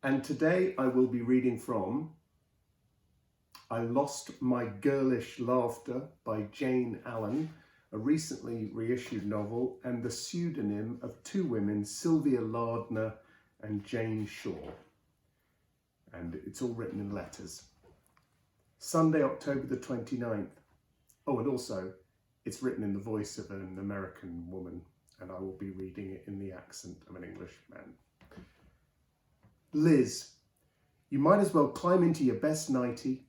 and today I will be reading from I Lost My Girlish Laughter by Jane Allen, a recently reissued novel, and the pseudonym of two women, Sylvia Lardner and Jane Shaw. And it's all written in letters. Sunday, October the 29th. Oh, and also, it's written in the voice of an American woman, and I will be reading it in the accent of an English man. Liz, you might as well climb into your best nightie,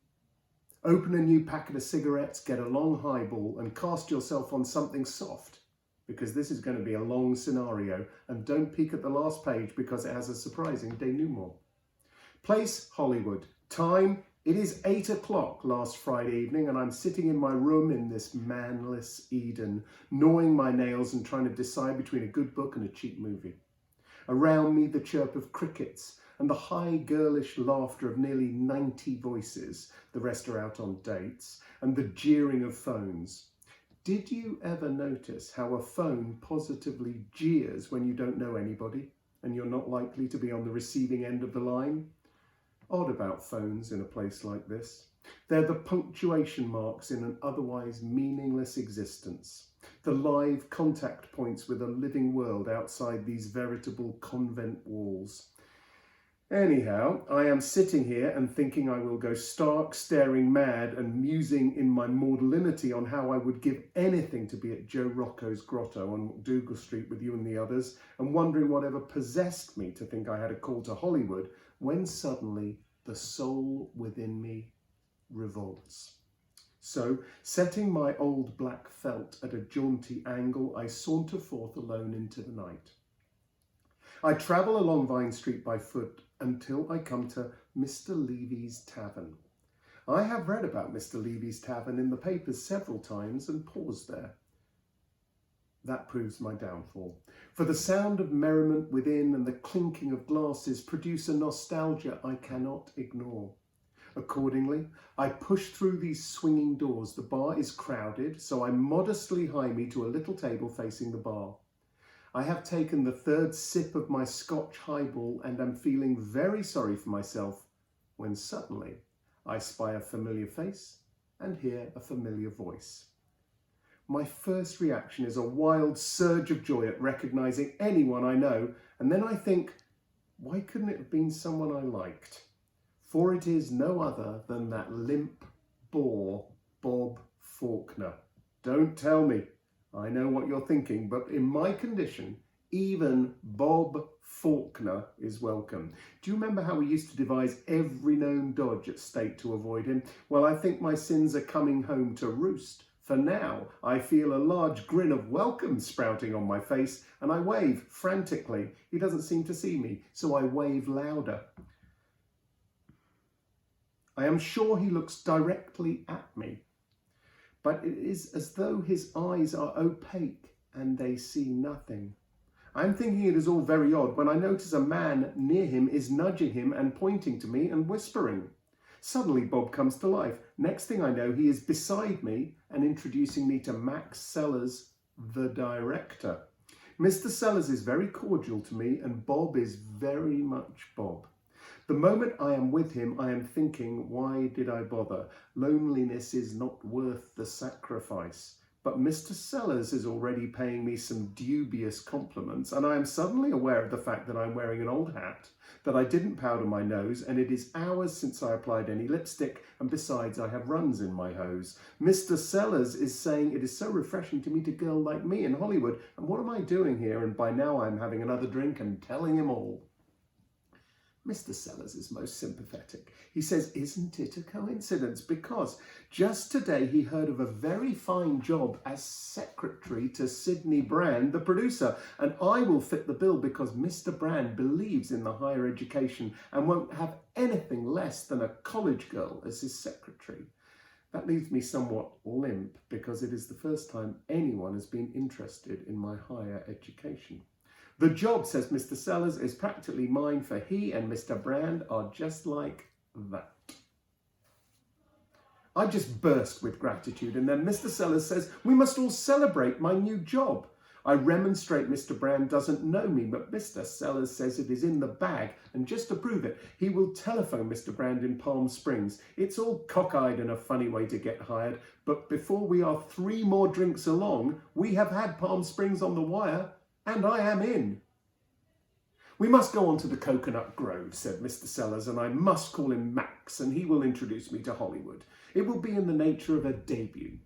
open a new packet of cigarettes, get a long highball, and cast yourself on something soft, because this is going to be a long scenario, and don't peek at the last page because it has a surprising denouement. Place, Hollywood. Time, it is 8 o'clock last Friday evening, and I'm sitting in my room in this manless Eden, gnawing my nails and trying to decide between a good book and a cheap movie. Around me, the chirp of crickets and the high girlish laughter of nearly 90 voices, the rest are out on dates, and the jeering of phones. Did you ever notice how a phone positively jeers when you don't know anybody and you're not likely to be on the receiving end of the line? Odd about phones in a place like this. They're the punctuation marks in an otherwise meaningless existence, the live contact points with a living world outside these veritable convent walls. Anyhow, I am sitting here and thinking I will go stark, staring mad and musing in my maudlinity on how I would give anything to be at Joe Rocco's grotto on Dougal Street with you and the others, and wondering whatever possessed me to think I had a call to Hollywood, when suddenly the soul within me revolts. So, setting my old black felt at a jaunty angle, I saunter forth alone into the night. I travel along Vine Street by foot until I come to Mr. Levy's Tavern. I have read about Mr. Levy's Tavern in the papers several times and paused there. That proves my downfall, for the sound of merriment within and the clinking of glasses produce a nostalgia I cannot ignore. Accordingly, I push through these swinging doors. The bar is crowded, so I modestly hie me to a little table facing the bar. I have taken the third sip of my Scotch highball and am feeling very sorry for myself when suddenly I spy a familiar face and hear a familiar voice. My first reaction is a wild surge of joy at recognizing anyone I know, and then I think, why couldn't it have been someone I liked? For it is no other than that limp boar, Bob Faulkner. Don't tell me. I know what you're thinking, but in my condition, even Bob Faulkner is welcome. Do you remember how we used to devise every known dodge at stake to avoid him? Well, I think my sins are coming home to roost. For now, I feel a large grin of welcome sprouting on my face, and I wave frantically. He doesn't seem to see me, so I wave louder. I am sure he looks directly at me, but it is as though his eyes are opaque and they see nothing. I'm thinking it is all very odd when I notice a man near him is nudging him and pointing to me and whispering. Suddenly Bob comes to life. Next thing I know, he is beside me and introducing me to Max Sellers, the director. Mr. Sellers is very cordial to me and Bob is very much Bob. The moment I am with him, I am thinking, why did I bother? Loneliness is not worth the sacrifice. But Mr. Sellers is already paying me some dubious compliments, and I am suddenly aware of the fact that I'm wearing an old hat, that I didn't powder my nose, and it is hours since I applied any lipstick, and besides I have runs in my hose. Mr. Sellers is saying it is so refreshing to meet a girl like me in Hollywood, and what am I doing here? And by now I'm having another drink and telling him all. Mr. Sellers is most sympathetic. He says, isn't it a coincidence? Because just today he heard of a very fine job as secretary to Sidney Brand, the producer, and I will fit the bill because Mr. Brand believes in the higher education and won't have anything less than a college girl as his secretary. That leaves me somewhat limp because it is the first time anyone has been interested in my higher education. The job, says Mr. Sellers, is practically mine, for he and Mr. Brand are just like that. I just burst with gratitude, and then Mr. Sellers says, we must all celebrate my new job. I remonstrate Mr. Brand doesn't know me, but Mr. Sellers says it is in the bag, and just to prove it, he will telephone Mr. Brand in Palm Springs. It's all cockeyed and a funny way to get hired, but before we are 3 more drinks along, we have had Palm Springs on the wire, and I am in. We must go on to the Coconut Grove, said Mr. Sellers, and I must call him Max, and he will introduce me to Hollywood. It will be in the nature of a debut.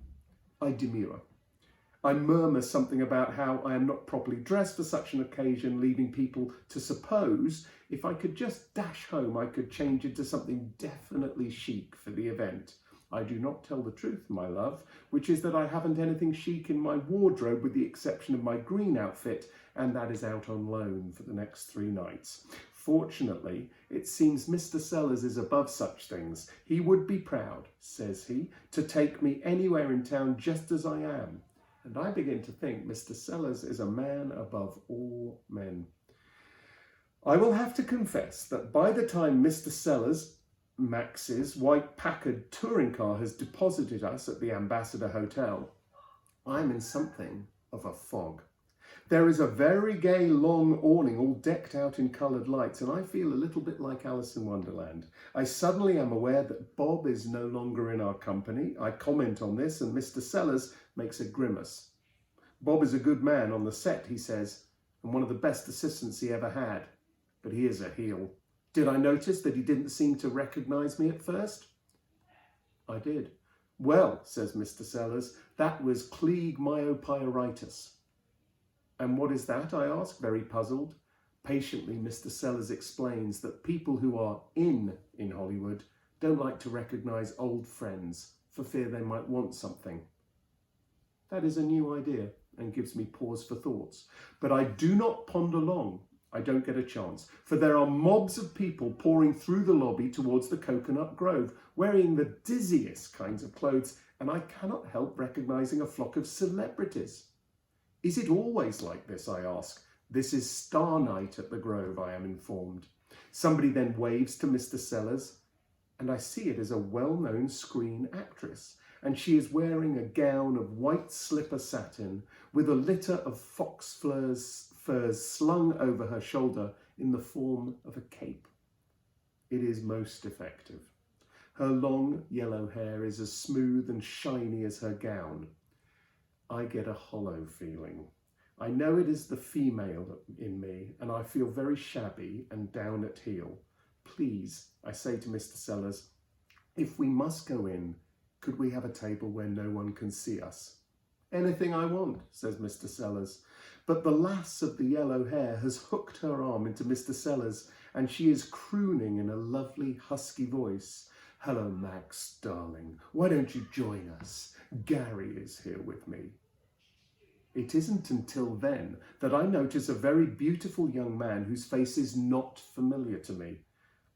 I demur. I murmur something about how I am not properly dressed for such an occasion, leaving people to suppose if I could just dash home, I could change into something definitely chic for the event. I do not tell the truth, my love, which is that I haven't anything chic in my wardrobe with the exception of my green outfit, and that is out on loan for the next 3 nights. Fortunately, it seems Mr. Sellers is above such things. He would be proud, says he, to take me anywhere in town just as I am. And I begin to think Mr. Sellers is a man above all men. I will have to confess that by the time Mr. Sellers, Max's white Packard touring car has deposited us at the Ambassador Hotel, I am in something of a fog. There is a very gay long awning all decked out in coloured lights, and I feel a little bit like Alice in Wonderland. I suddenly am aware that Bob is no longer in our company. I comment on this, and Mr. Sellers makes a grimace. Bob is a good man on the set, he says, and one of the best assistants he ever had. But he is a heel. Did I notice that he didn't seem to recognise me at first? I did. Well, says Mr. Sellers, that was Klieg myopyritis. And what is that, I ask, very puzzled. Patiently, Mr. Sellers explains that people who are in Hollywood don't like to recognise old friends for fear they might want something. That is a new idea and gives me pause for thoughts. But I do not ponder long. I don't get a chance, for there are mobs of people pouring through the lobby towards the Coconut Grove, wearing the dizziest kinds of clothes, and I cannot help recognising a flock of celebrities. Is it always like this, I ask? This is Star Night at the Grove, I am informed. Somebody then waves to Mr. Sellers, and I see it as a well-known screen actress, and she is wearing a gown of white slipper satin with a litter of fox furs slung over her shoulder in the form of a cape. It is most effective. Her long yellow hair is as smooth and shiny as her gown. I get a hollow feeling. I know it is the female in me, and I feel very shabby and down at heel. Please, I say to Mr. Sellers, if we must go in, could we have a table where no one can see us? Anything I want, says Mr. Sellers. But the lass of the yellow hair has hooked her arm into Mr. Sellers, and she is crooning in a lovely husky voice. Hello, Max, darling. Why don't you join us? Gary is here with me. It isn't until then that I notice a very beautiful young man whose face is not familiar to me.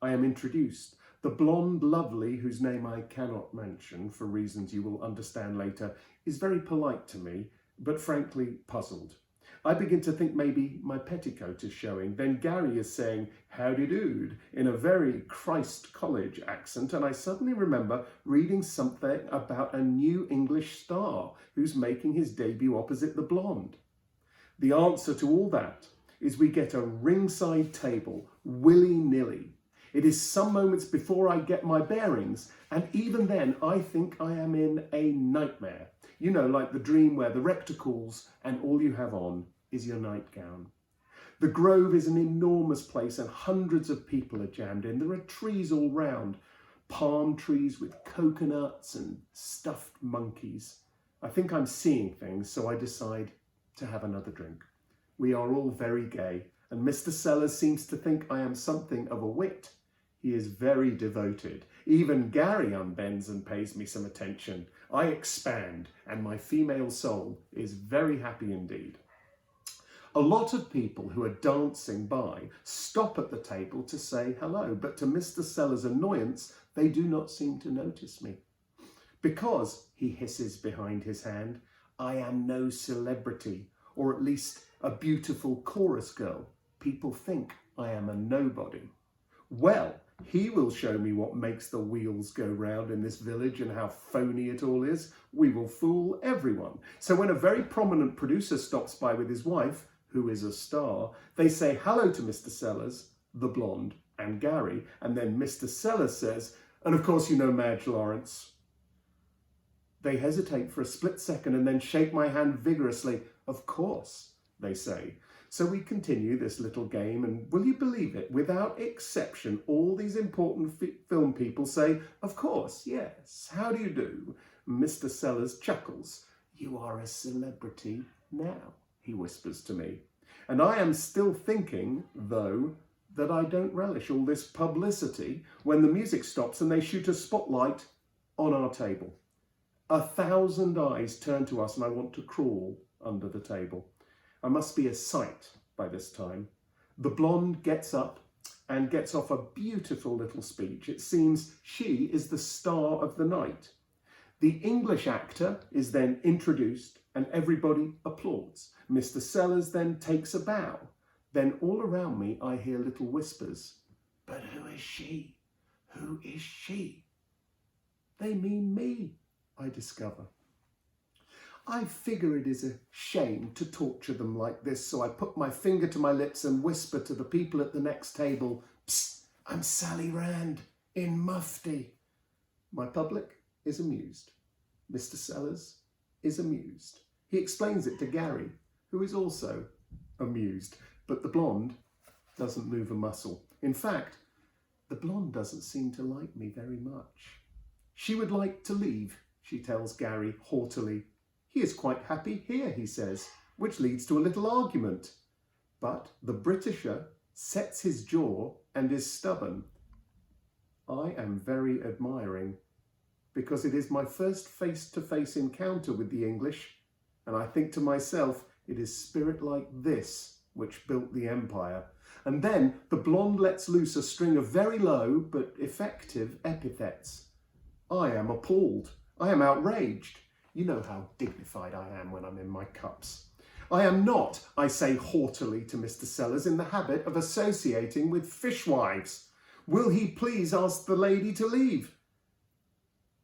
I am introduced. The blonde lovely, whose name I cannot mention for reasons you will understand later, is very polite to me, but frankly puzzled. I begin to think maybe my petticoat is showing. Then Gary is saying, howdy dood, in a very Christ College accent, and I suddenly remember reading something about a new English star who's making his debut opposite the blonde. The answer to all that is we get a ringside table, willy-nilly. It is some moments before I get my bearings, and even then I think I am in a nightmare. You know, like the dream where the rector calls and all you have on is your nightgown. The Grove is an enormous place and hundreds of people are jammed in. There are trees all round, palm trees with coconuts and stuffed monkeys. I think I'm seeing things, so I decide to have another drink. We are all very gay, and Mr. Sellers seems to think I am something of a wit. He is very devoted. Even Gary unbends and pays me some attention. I expand, and my female soul is very happy indeed. A lot of people who are dancing by stop at the table to say hello, but to Mr. Sellers' annoyance, they do not seem to notice me. Because, he hisses behind his hand, I am no celebrity, or at least a beautiful chorus girl. People think I am a nobody. Well, He will show me what makes the wheels go round in this village and how phony it all is. We will fool everyone. So when a very prominent producer stops by with his wife, who is a star, they say hello to Mr. Sellers, the blonde, and Gary. And then Mr. Sellers says, and of course you know Madge Lawrence. They hesitate for a split second and then shake my hand vigorously. Of course, they say. So we continue this little game, and will you believe it? Without exception, all these important film people say, of course, yes, how do you do? Mr. Sellers chuckles. You are a celebrity now, he whispers to me. And I am still thinking, though, that I don't relish all this publicity when the music stops and they shoot a spotlight on our table. 1,000 eyes turn to us and I want to crawl under the table. I must be a sight by this time. The blonde gets up and gets off a beautiful little speech. It seems she is the star of the night. The English actor is then introduced and everybody applauds. Mr. Sellers then takes a bow. Then all around me I hear little whispers. But who is she? Who is she? They mean me, I discover. I figure it is a shame to torture them like this, so I put my finger to my lips and whisper to the people at the next table, Psst, I'm Sally Rand, in mufti. My public is amused. Mr. Sellers is amused. He explains it to Gary, who is also amused, but the blonde doesn't move a muscle. In fact, the blonde doesn't seem to like me very much. She would like to leave, she tells Gary haughtily. He is quite happy here, he says, which leads to a little argument. But the Britisher sets his jaw and is stubborn. I am very admiring, because it is my first face-to-face encounter with the English, and I think to myself, it is spirit like this which built the empire. And then the blonde lets loose a string of very low but effective epithets. I am appalled. I am outraged. You know how dignified I am when I'm in my cups. I am not, I say haughtily to Mr. Sellers, in the habit of associating with fishwives. Will he please ask the lady to leave?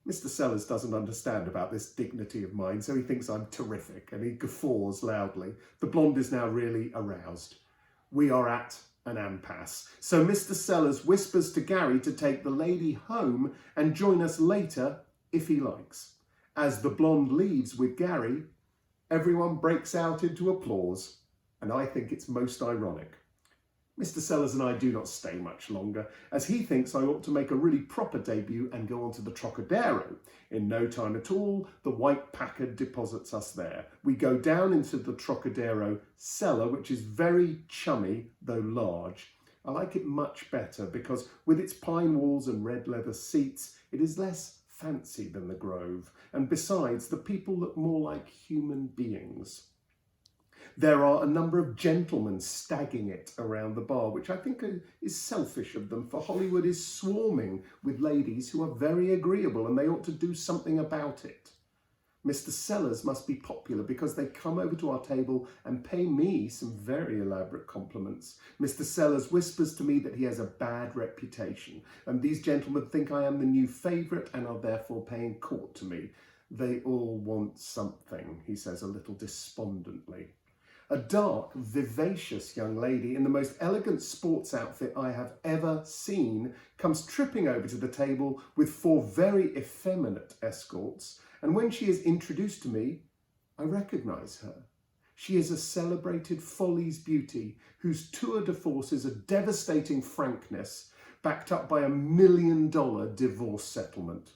Mr. Sellers doesn't understand about this dignity of mine, so he thinks I'm terrific, and he guffaws loudly. The blonde is now really aroused. We are at an impasse. So Mr. Sellers whispers to Gary to take the lady home and join us later if he likes. As the blonde leaves with Gary, everyone breaks out into applause, and I think it's most ironic. Mr. Sellers and I do not stay much longer, as he thinks I ought to make a really proper debut and go on to the Trocadero. In no time at all, the white Packard deposits us there. We go down into the Trocadero cellar, which is very chummy, though large. I like it much better because with its pine walls and red leather seats, it is less fancy than the Grove, and besides, the people look more like human beings. There are a number of gentlemen stagging it around the bar, which I think is selfish of them, for Hollywood is swarming with ladies who are very agreeable and they ought to do something about it. Mr. Sellers must be popular because they come over to our table and pay me some very elaborate compliments. Mr. Sellers whispers to me that he has a bad reputation, and these gentlemen think I am the new favourite and are therefore paying court to me. They all want something, he says a little despondently. A dark, vivacious young lady in the most elegant sports outfit I have ever seen comes tripping over to the table with 4 very effeminate escorts, and when she is introduced to me, I recognise her. She is a celebrated Follies beauty whose tour de force is a devastating frankness backed up by $1 million divorce settlement.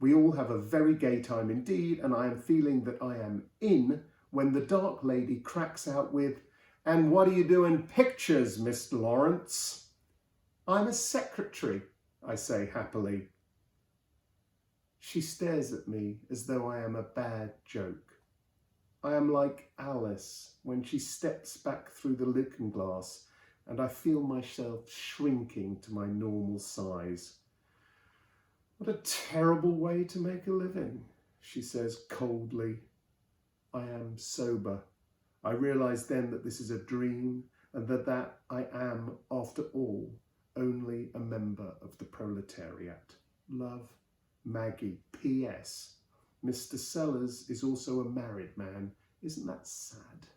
We all have a very gay time indeed, and I am feeling that I am in when the dark lady cracks out with, "And what are you doing pictures, Miss Lawrence?" "I'm a secretary," I say happily. She stares at me as though I am a bad joke. I am like Alice when she steps back through the looking glass, and I feel myself shrinking to my normal size. "What a terrible way to make a living," she says coldly. I am sober. I realise then that this is a dream and that I am, after all, only a member of proletariat. Love, Maggie. P.S. Mr. Sellers is also a married man. Isn't that sad?